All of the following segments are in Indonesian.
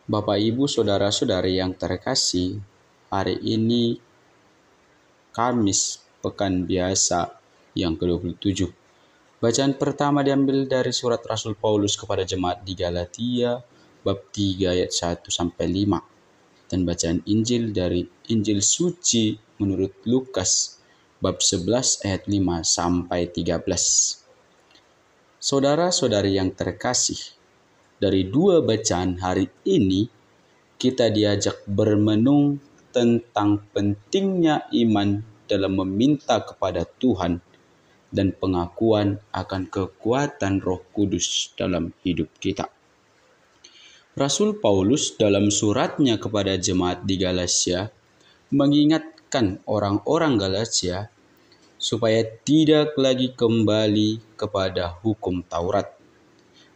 Bapak, Ibu, Saudara-saudari yang terkasih, hari ini Kamis Pekan Biasa yang ke-27. Bacaan pertama diambil dari surat Rasul Paulus kepada jemaat di Galatia, bab 3 ayat 1-5. Dan bacaan Injil dari Injil Suci menurut Lukas, bab 11 ayat 5-13. Saudara-saudari yang terkasih, dari dua bacaan hari ini, kita diajak bermenung tentang pentingnya iman dalam meminta kepada Tuhan dan pengakuan akan kekuatan Roh Kudus dalam hidup kita. Rasul Paulus dalam suratnya kepada jemaat di Galatia mengingatkan orang-orang Galatia supaya tidak lagi kembali kepada hukum Taurat,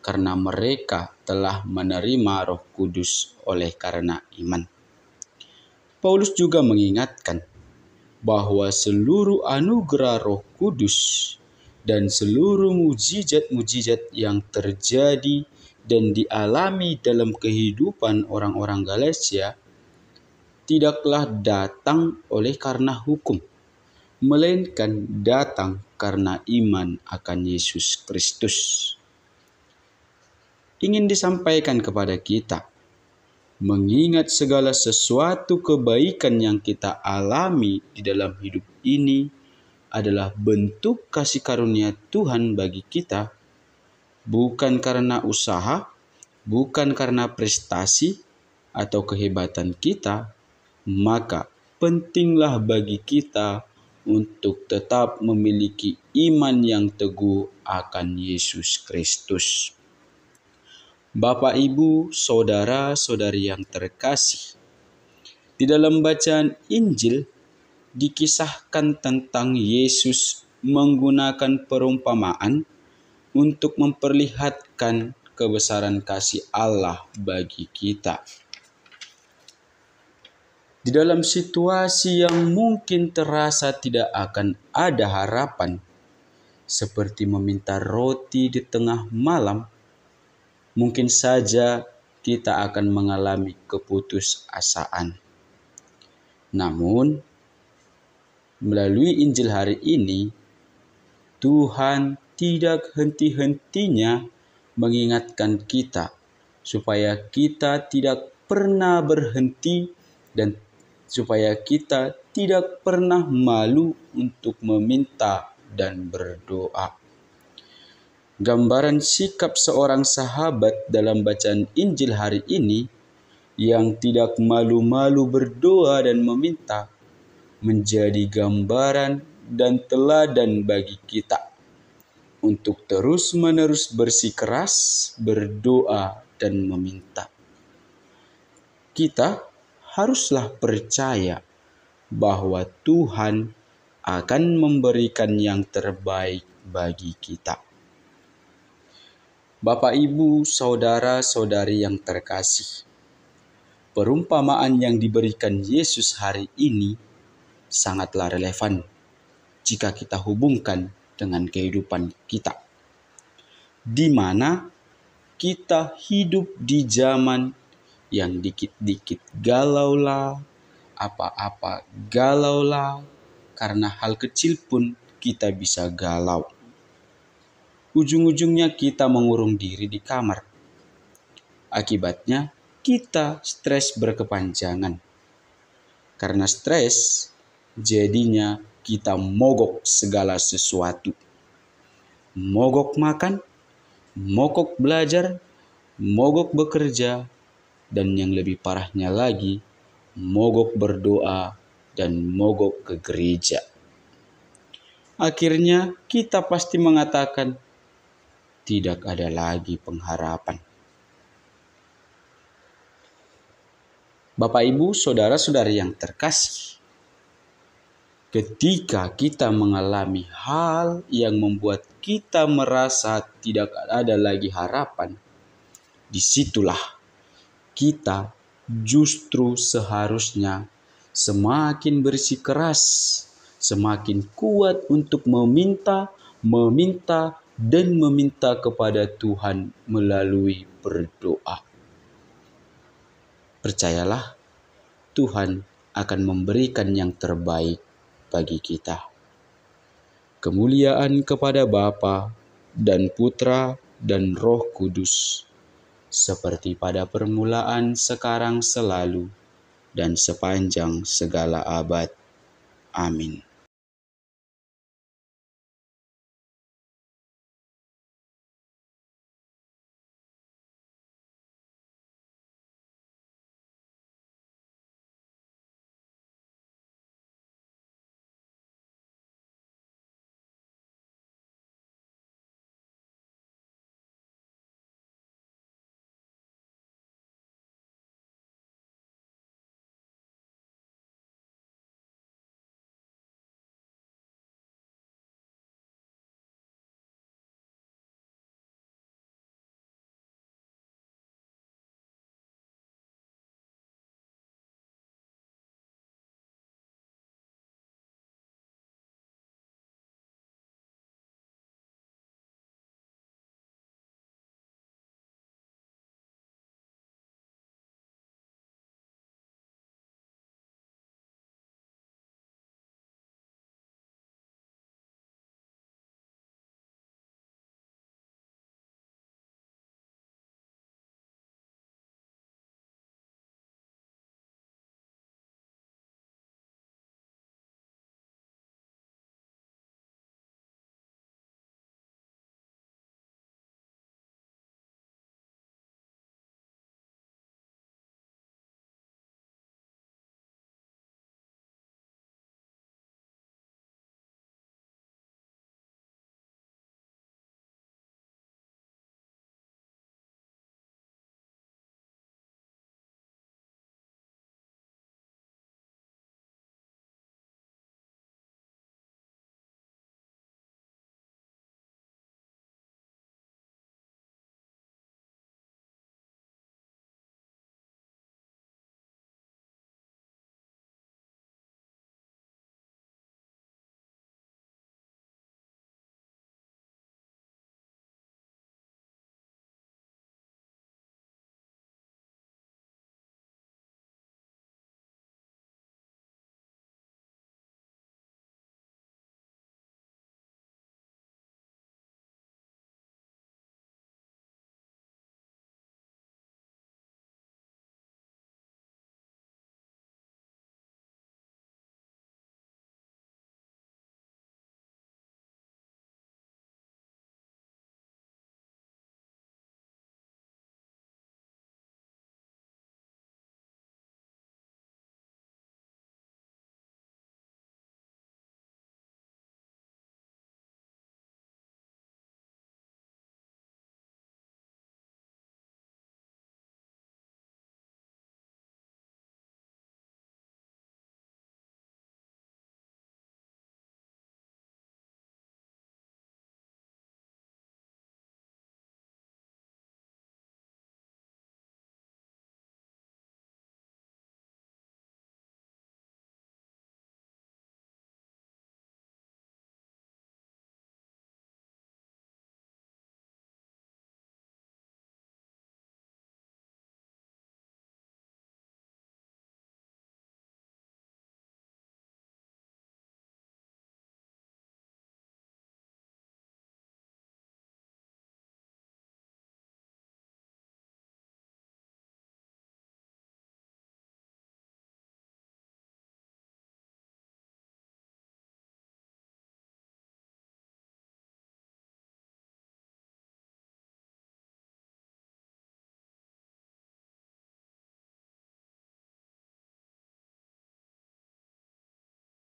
karena mereka telah menerima Roh Kudus oleh karena iman. Paulus juga mengingatkan bahwa seluruh anugerah Roh Kudus dan seluruh mujizat-mujizat yang terjadi dan dialami dalam kehidupan orang-orang Galatia tidaklah datang oleh karena hukum, melainkan datang karena iman akan Yesus Kristus. Ingin disampaikan kepada kita, mengingat segala sesuatu kebaikan yang kita alami di dalam hidup ini adalah bentuk kasih karunia Tuhan bagi kita, bukan karena usaha, bukan karena prestasi atau kehebatan kita. Maka pentinglah bagi kita untuk tetap memiliki iman yang teguh akan Yesus Kristus. Bapak, Ibu, Saudara-saudari yang terkasih, di dalam bacaan Injil dikisahkan tentang Yesus menggunakan perumpamaan untuk memperlihatkan kebesaran kasih Allah bagi kita. Di dalam situasi yang mungkin terasa tidak akan ada harapan, seperti meminta roti di tengah malam, mungkin saja kita akan mengalami keputusasaan. Namun, melalui Injil hari ini, Tuhan tidak henti-hentinya mengingatkan kita supaya kita tidak pernah berhenti dan supaya kita tidak pernah malu untuk meminta dan berdoa. Gambaran sikap seorang sahabat dalam bacaan Injil hari ini yang tidak malu-malu berdoa dan meminta menjadi gambaran dan teladan bagi kita untuk terus-menerus bersikeras berdoa dan meminta. Kita haruslah percaya bahwa Tuhan akan memberikan yang terbaik bagi kita. Bapak, Ibu, Saudara-saudari yang terkasih, perumpamaan yang diberikan Yesus hari ini sangatlah relevan jika kita hubungkan dengan kehidupan kita, di mana kita hidup di zaman yang dikit-dikit galaulah, apa-apa galaulah, karena hal kecil pun kita bisa galau. Ujung-ujungnya kita mengurung diri di kamar. Akibatnya kita stres berkepanjangan. Karena stres, jadinya kita mogok segala sesuatu. Mogok makan, mogok belajar, mogok bekerja, dan yang lebih parahnya lagi, mogok berdoa dan mogok ke gereja. Akhirnya kita pasti mengatakan, tidak ada lagi pengharapan. Bapak, Ibu, Saudara-saudari yang terkasih, ketika kita mengalami hal yang membuat kita merasa tidak ada lagi harapan, disitulah kita justru seharusnya semakin bersikeras, semakin kuat untuk meminta dan meminta, dan meminta, kepada Tuhan melalui berdoa. percayalah, Tuhan akan memberikan yang terbaik bagi kita. Kemuliaan kepada Bapa dan Putra dan Roh Kudus, seperti pada permulaan, sekarang, selalu, dan sepanjang segala abad. Amin.